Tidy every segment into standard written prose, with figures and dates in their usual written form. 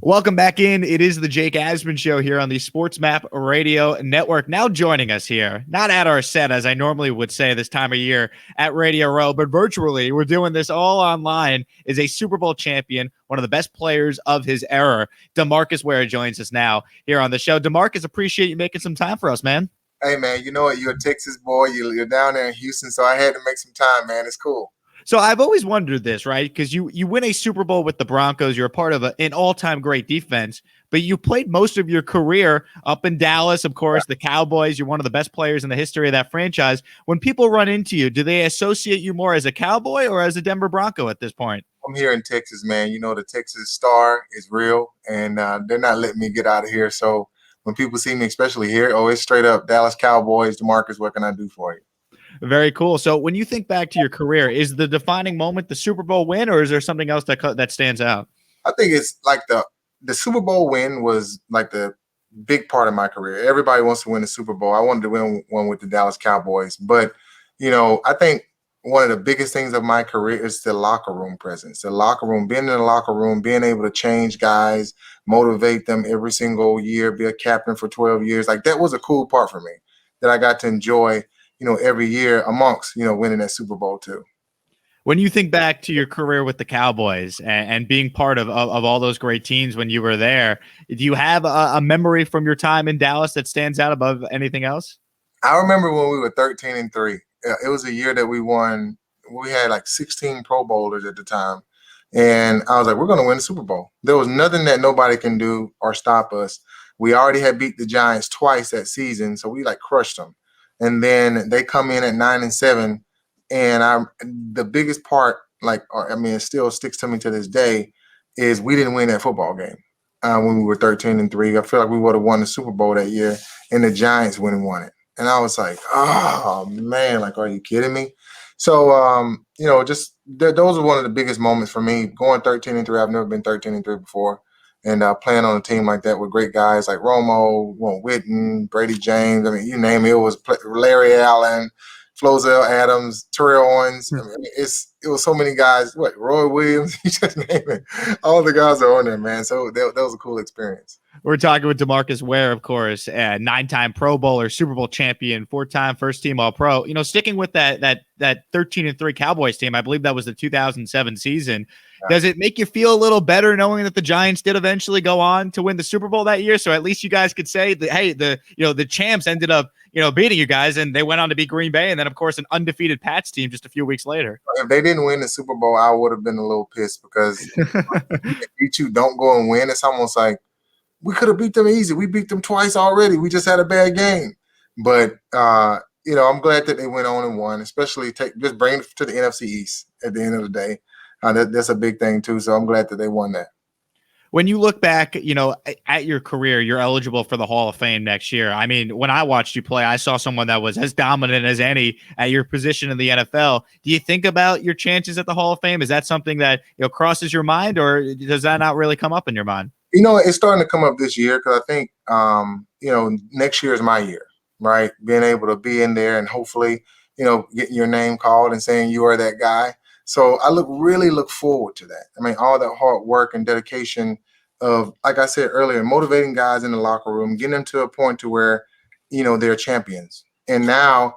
Welcome back in. It is the Jake Asman Show here on the Sports Map Radio Network. Now joining us here, not at our set as I normally would say this time of year at Radio Row, but virtually. We're doing this all online. Is a Super Bowl champion, one of the best players of his era. Demarcus Ware joins us now here on the show. Demarcus, appreciate you making some time for us, man. Hey, man, you know what? You're a Texas boy. You're down there in Houston, so I had to make some time, man. It's cool. So I've always wondered this, right? Because you win a Super Bowl with the Broncos. You're a part of an all-time great defense, but you played most of your career up in Dallas, of course, the Cowboys. You're one of the best players in the history of that franchise. When people run into you, do they associate you more as a Cowboy or as a Denver Bronco at this point? I'm here in Texas, man. You know, the Texas star is real, and they're not letting me get out of here. So when people see me, especially here, it's straight up Dallas Cowboys. Demarcus, what can I do for you? Very cool. So when you think back to your career, is the defining moment the Super Bowl win, or is there something else that stands out? I think it's like the Super Bowl win was like the big part of my career. Everybody wants to win the Super Bowl. I wanted to win one with the Dallas Cowboys. But, you know, I think one of the biggest things of my career is the locker room presence. The locker room, being in the locker room, being able to change guys, motivate them every single year, be a captain for 12 years. Like that was a cool part for me that I got to enjoy, you know, every year amongst, you know, winning that Super Bowl too. When you think back to your career with the Cowboys and being part of all those great teams when you were there, do you have a memory from your time in Dallas that stands out above anything else? I remember when we were 13-3. It was a year that we won. We had like 16 Pro Bowlers at the time. And I was like, we're going to win the Super Bowl. There was nothing that nobody can do or stop us. We already had beat the Giants twice that season, so we like crushed them. And then they come in at 9-7. And the biggest part, it still sticks to me to this day, is we didn't win that football game when we were 13-3. I feel like we would have won the Super Bowl that year, and the Giants went and won it. And I was like, oh man, like, are you kidding me? So, those are one of the biggest moments for me. Going 13-3, I've never been 13-3 before, and playing on a team like that with great guys like Romo, Witten, Brady James. I mean, you name it. It was Larry Allen, Flozell Adams, Terrell Owens. I mean, it was so many guys. Roy Williams? You just name it. All the guys are on there, man. So that was a cool experience. We're talking with Demarcus Ware, of course, 9-time Pro Bowler, Super Bowl champion, 4-time first-team All-Pro. You know, sticking with that 13-3 Cowboys team, I believe that was the 2007 season. Yeah. Does it make you feel a little better knowing that the Giants did eventually go on to win the Super Bowl that year? So at least you guys could say that, hey, the champs ended up beating you guys, and they went on to beat Green Bay, and then of course an undefeated Pats team just a few weeks later. If they didn't win the Super Bowl, I would have been a little pissed because if you two don't go and win, it's almost like, we could have beat them easy. We beat them twice already. We just had a bad game. But, I'm glad that they went on and won, especially just bring it to the NFC East at the end of the day. That's a big thing, too. So I'm glad that they won that. When you look back, at your career, you're eligible for the Hall of Fame next year. I mean, when I watched you play, I saw someone that was as dominant as any at your position in the NFL. Do you think about your chances at the Hall of Fame? Is that something that crosses your mind, or does that not really come up in your mind? It's starting to come up this year because I think, next year is my year, right? Being able to be in there and hopefully, getting your name called and saying you are that guy. So I really look forward to that. I mean, all that hard work and dedication of, like I said earlier, motivating guys in the locker room, getting them to a point to where, they're champions. And now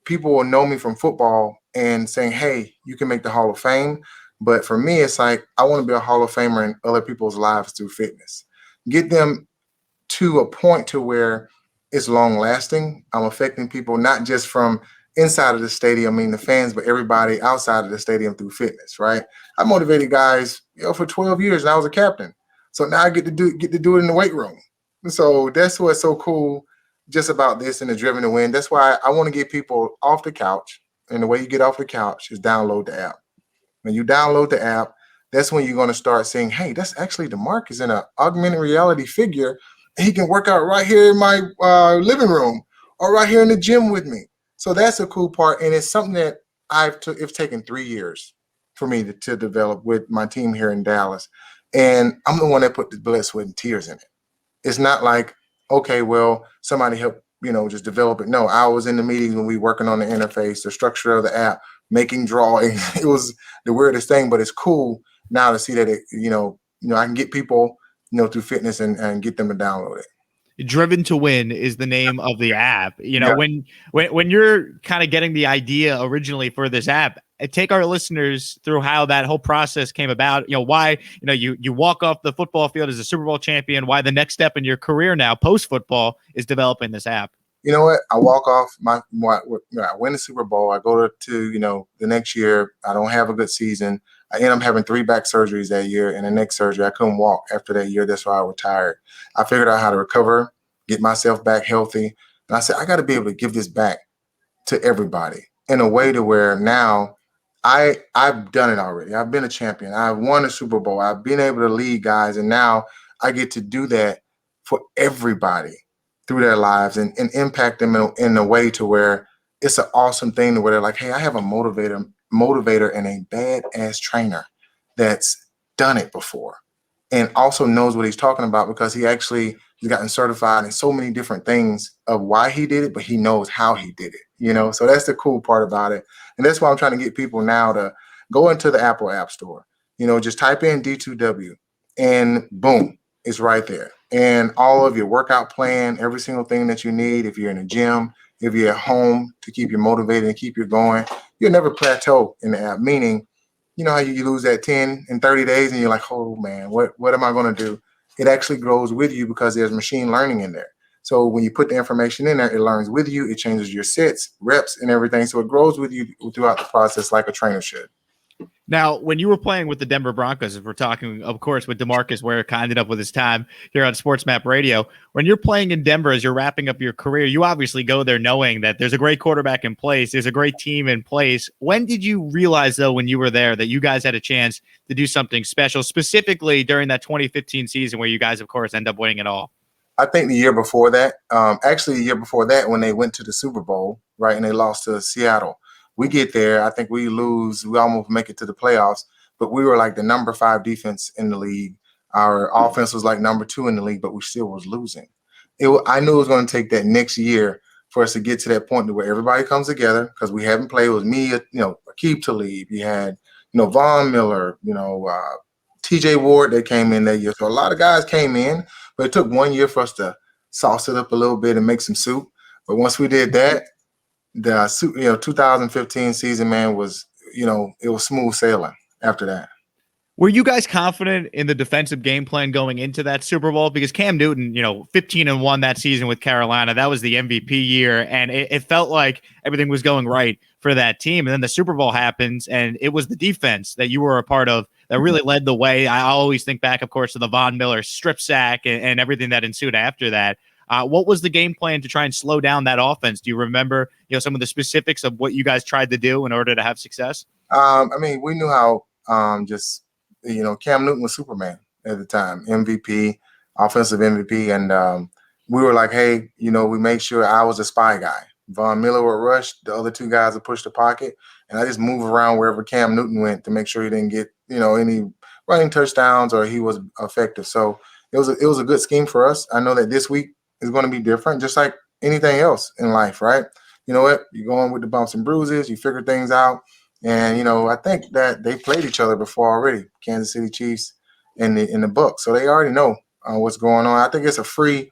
people will know me from football and saying, hey, you can make the Hall of Fame. But for me, it's like I want to be a Hall of Famer in other people's lives through fitness. Get them to a point to where it's long-lasting. I'm affecting people not just from inside of the stadium, the fans, but everybody outside of the stadium through fitness, right? I motivated guys, for 12 years, and I was a captain. So now I get to do it in the weight room. So that's what's so cool just about this and the Driven to Win. That's why I want to get people off the couch. And the way you get off the couch is download the app. When you download the app, that's when you're going to start saying, hey, that's actually Demarcus in an augmented reality figure. He can work out right here in my living room or right here in the gym with me. So that's a cool part. And it's something that it's taken 3 years for me to develop with my team here in Dallas. And I'm the one that put the blood, sweat, and tears in it. It's not like, okay, well, somebody helped, just develop it. No, I was in the meetings when we were working on the interface, the structure of the app, making drawings. It was the weirdest thing, but it's cool now to see that I can get people, through fitness and get them to download it. Driven to Win is the name of the app. Yeah. When you're kind of getting the idea originally for this app, take our listeners through how that whole process came about. Why you walk off the football field as a Super Bowl champion. Why the next step in your career now post football is developing this app. You know what? I walk off I win the Super Bowl. I go to the next year. I don't have a good season. I end up having 3 back surgeries that year, and the next surgery I couldn't walk after that year. That's why I retired. I figured out how to recover, get myself back healthy, and I said I got to be able to give this back to everybody in a way to where now I've done it already. I've been a champion. I've won a Super Bowl. I've been able to lead guys, and now I get to do that for everybody through their lives and impact them in a way to where it's an awesome thing to where they're like, hey, I have a motivator and a badass trainer that's done it before and also knows what he's talking about because he's gotten certified in so many different things of why he did it, but he knows how he did it, So that's the cool part about it. And that's why I'm trying to get people now to go into the Apple App Store, just type in D2W and boom, it's right there. And all of your workout plan, every single thing that you need, if you're in a gym, if you're at home to keep you motivated and keep you going, you'll never plateau in the app, meaning, how you lose that 10 in 30 days and you're like, oh man, what am I going to do? It actually grows with you because there's machine learning in there. So when you put the information in there, it learns with you, it changes your sets, reps, and everything. So it grows with you throughout the process like a trainer should. Now, when you were playing with the Denver Broncos, if we're talking, of course, with Demarcus Ware ended up with his time here on Sports Map Radio, when you're playing in Denver as you're wrapping up your career, you obviously go there knowing that there's a great quarterback in place, there's a great team in place. When did you realize, though, when you were there, that you guys had a chance to do something special, specifically during that 2015 season where you guys, of course, end up winning it all? I think the year before that, the year before that, when they went to the Super Bowl, right, and they lost to Seattle. We get there. I think we lose. We almost make it to the playoffs, but we were like the number 5 defense in the league. Our offense was like number 2 in the league, but we still was losing. I knew it was going to take that next year for us to get to that point where everybody comes together because we haven't played. It was me, Aqib Talib. You had, Von Miller, TJ Ward that came in that year. So a lot of guys came in, but it took 1 year for us to sauce it up a little bit and make some soup. But once we did that, the 2015 season, man, was, it was smooth sailing after that. Were you guys confident in the defensive game plan going into that Super Bowl? Because Cam Newton, 15-1 that season with Carolina, that was the MVP year, and it felt like everything was going right for that team. And then the Super Bowl happens, and it was the defense that you were a part of that really led the way. I always think back, of course, to the Von Miller strip sack and everything that ensued after that. What was the game plan to try and slow down that offense? Do you remember, some of the specifics of what you guys tried to do in order to have success? We knew how Cam Newton was Superman at the time, MVP, offensive MVP. And we were like, hey, we made sure I was a spy guy. Von Miller would rush, the other 2 guys would push the pocket. And I just move around wherever Cam Newton went to make sure he didn't get, any running touchdowns or he was effective. So it was a good scheme for us. I know that this week is going to be different, just like anything else in life, right? You know what? You're going with the bumps and bruises. You figure things out. And, I think that they played each other before already, Kansas City Chiefs in the book. So they already know what's going on. I think it's a free,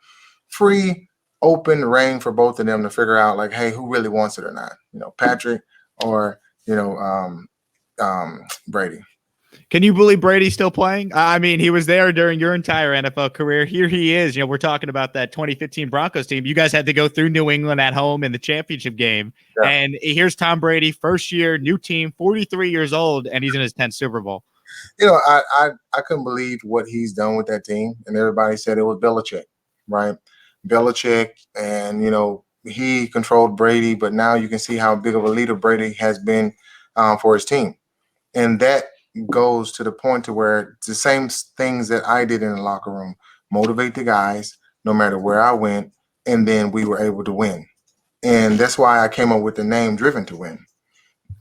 open reign for both of them to figure out, like, hey, who really wants it or not? Patrick or, Brady. Can you believe Brady's still playing? I mean, he was there during your entire NFL career. Here he is. We're talking about that 2015 Broncos team. You guys had to go through New England at home in the championship game. Yeah. And here's Tom Brady, first year, new team, 43 years old, and he's in his 10th Super Bowl. I couldn't believe what he's done with that team. And everybody said it was Belichick, right? Belichick, and, he controlled Brady, but now you can see how big of a leader Brady has been for his team. And that goes to the point to where it's the same things that I did in the locker room, motivate the guys no matter where I went, and then we were able to win. And that's why I came up with the name Driven to Win.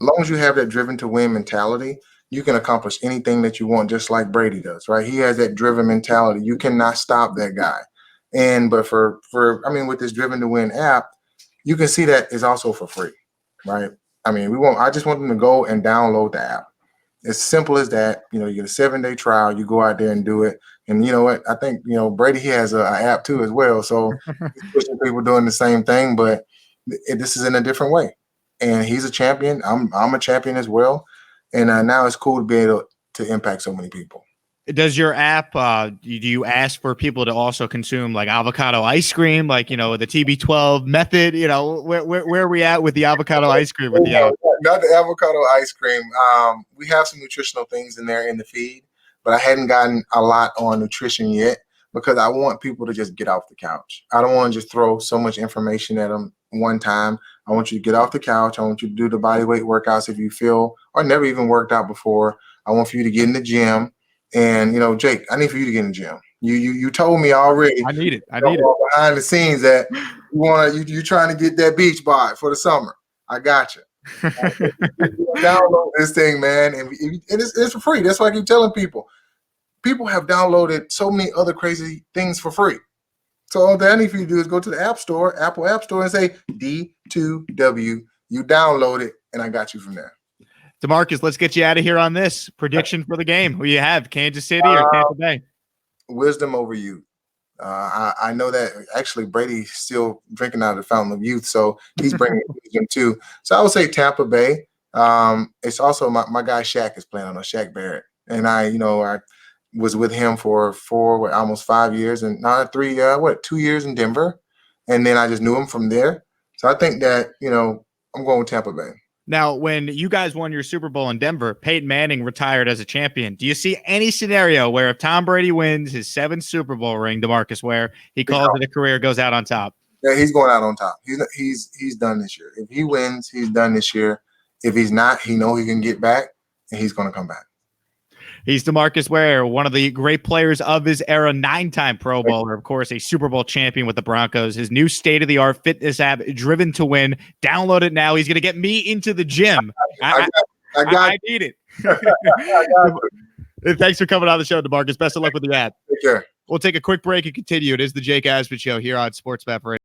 As long as you have that driven to win mentality, you can accomplish anything that you want, just like Brady does, right? He has that driven mentality. You cannot stop that guy. But with this Driven to Win app, you can see that it's also for free, right? I just want them to go and download the app. As simple as that. You get a 7-day trial. You go out there and do it. And you know what? I think Brady, he has a app too as well. So he's pushing people doing the same thing, but this is in a different way. And he's a champion. I'm a champion as well. And now it's cool to be able to impact so many people. Does your app, do you ask for people to also consume like avocado ice cream, like, the TB12 method? Where are we at with the avocado ice cream with the app? Not the avocado ice cream. We have some nutritional things in there in the feed, but I hadn't gotten a lot on nutrition yet because I want people to just get off the couch. I don't want to just throw so much information at them one time. I want you to get off the couch. I want you to do the body weight workouts if you feel or never even worked out before. I want for you to get in the gym. And Jake, I need for you to get in the gym. You told me already. I need it. Behind the scenes that you trying to get that beach bod for the summer. I got you. Download this thing, man, and it's for free. That's why I keep telling people. People have downloaded so many other crazy things for free. So all that I need for you to do is go to the Apple App Store, and say D2W. You download it, and I got you from there. Demarcus, let's get you out of here on this prediction for the game. Who you have, Kansas City or Tampa Bay? Wisdom over youth. I know that actually Brady's still drinking out of the fountain of youth, so he's bringing wisdom too. So I would say Tampa Bay. It's also my guy Shaq is playing on a Shaq Barrett, and I was with him for almost 5 years, and not 2 years in Denver, and then I just knew him from there. So I think that I'm going with Tampa Bay. Now, when you guys won your Super Bowl in Denver, Peyton Manning retired as a champion. Do you see any scenario where if Tom Brady wins his 7th Super Bowl ring, Demarcus Ware, he calls it a career, goes out on top? Yeah, he's going out on top. He's done this year. If he wins, he's done this year. If he's not, he know he can get back, and he's going to come back. He's Demarcus Ware, one of the great players of his era, 9-time Pro Bowler, of course, a Super Bowl champion with the Broncos. His new state-of-the-art fitness app, Driven to Win. Download it now. He's going to get me into the gym. I need it. Thanks for coming on the show, Demarcus. Best of luck with the app. Take care. We'll take a quick break and continue. It is the Jake Asman Show here on Sports Bet Radio.